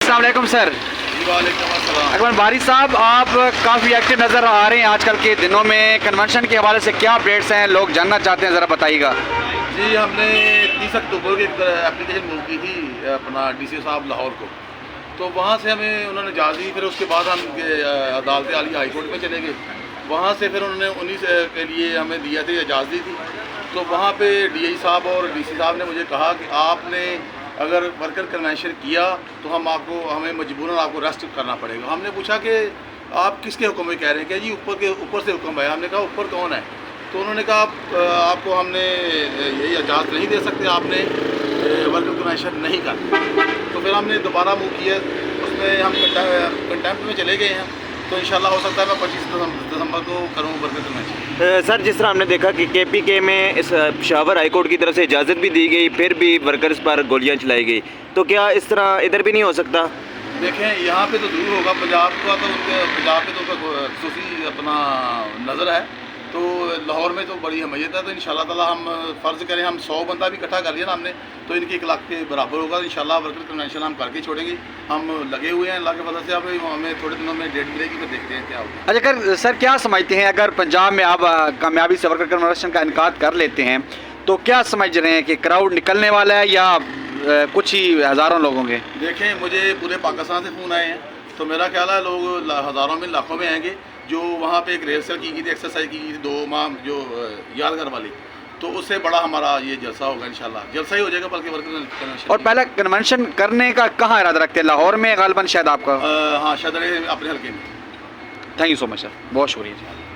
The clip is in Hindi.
अस्सलाम वालेकुम सर। वालेकुम अस्सलाम। अकबर बारी साहब, आप काफ़ी एक्टिव नज़र आ रहे हैं आजकल के दिनों में। कन्वेंशन के हवाले से क्या अपडेट्स हैं, लोग जानना चाहते हैं, ज़रा बताइएगा। जी, हमने 30 अक्टूबर को एक एप्लीकेशन मूव की थी अपना डीसी साहब लाहौर को, तो वहाँ से हमें उन्होंने इजाज़त दी। फिर उसके बाद हम अदालत आली हाई कोर्ट में चले गए। वहाँ से फिर उन्होंने 19 के लिए हमें दिया था, इजाज़त दी थी। तो वहाँ पे डीआई साहब और डीसी साहब ने मुझे कहा कि आपने अगर वर्कर कन्वेंशन किया तो हमें मजबूरन आपको अरेस्ट करना पड़ेगा। हमने पूछा कि आप किसके हुक्म में कह रहे हैं? क्या जी ऊपर से हुक्म है। हमने कहा ऊपर कौन है? तो उन्होंने कहा आपको हमने यही इजाज़त नहीं दे सकते, आपने वर्कर कन्वेंशन नहीं करना। तो फिर हमने दोबारा मूव किया, उसमें हम कंटेम्प्ट में चले गए हैं। तो इंशाल्लाह हो सकता है मैं 25 दिसंबर को करूँ वर्कर कन्वेंशन। सर, जिस तरह हमने देखा कि केपीके में इस पेशावर हाई कोर्ट की तरफ से इजाज़त भी दी गई, फिर भी वर्कर्स पर गोलियां चलाई गई, तो क्या इस तरह इधर भी नहीं हो सकता? देखें, यहाँ पे तो दूर होगा, पंजाब का तो पंजाब पे तो उनका खसूसी अपना नज़र है, तो लाहौर में तो बड़ी हमीयत है। तो इंशाल्लाह ताला हम फ़र्ज़ करें हम 100 बंदा भी इकट्ठा कर लिया ना हमने, तो इनकी 1 लाख के बराबर होगा। इंशाल्लाह वर्कर कन्वेंशन हम करके छोड़ेंगे। हम लगे हुए हैं, अल्लाह के फज़ल से। अब हमें थोड़े दिनों में डेट मिलेगी, फिर देखते हैं क्या होगा। अच्छा कर सर, क्या समझते हैं अगर पंजाब में आप कामयाबी से वर्कर कन्वेंशन का इनकाद कर लेते हैं तो क्या समझ रहे हैं कि क्राउड निकलने वाला है या कुछ ही हज़ारों लोग होंगे? देखें, मुझे पूरे पाकिस्तान से फ़ोन आए हैं, तो मेरा ख्याल है लोग हज़ारों में लाखों में आएंगे। जो वहाँ पे एक रिहर्सल की गई थी, एक्सरसाइज की गई थी 2 माह जो यादगार वाली, तो उससे बड़ा हमारा ये जलसा होगा। इंशाल्लाह जलसा ही हो जाएगा, बल्कि वर्कर कन्वेंशन। और पहला कन्वेंशन करने का कहाँ इरादा रखते हैं? लाहौर में गालिबन शायद आपका? हाँ, शायद अपने हल्के में। Thank you so much sir, बहुत शुक्रिया जी।